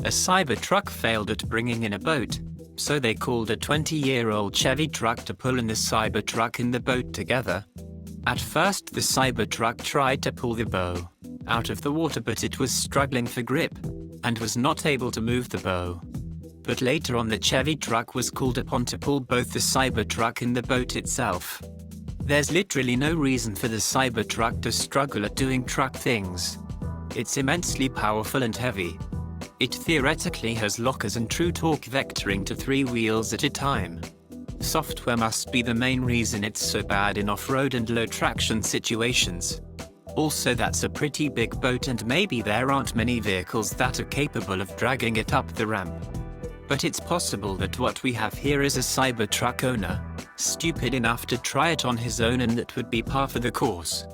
A Cybertruck failed at bringing in a boat, so they called a 20-year-old Chevy truck to pull in the Cybertruck and the boat together. At first the Cybertruck tried to pull the bow out of the water, but it was struggling for grip and was not able to move the bow. But later on, the Chevy truck was called upon to pull both the Cybertruck and the boat itself. There's literally no reason for the Cybertruck to struggle at doing truck things. It's immensely powerful and heavy. It theoretically has lockers and true torque vectoring to 3 wheels at a time. Software must be the main reason it's so bad in off-road and low traction situations. Also, that's a pretty big boat, and maybe there aren't many vehicles that are capable of dragging it up the ramp. But it's possible that what we have here is a Cybertruck owner stupid enough to try it on his own, and that would be par for the course.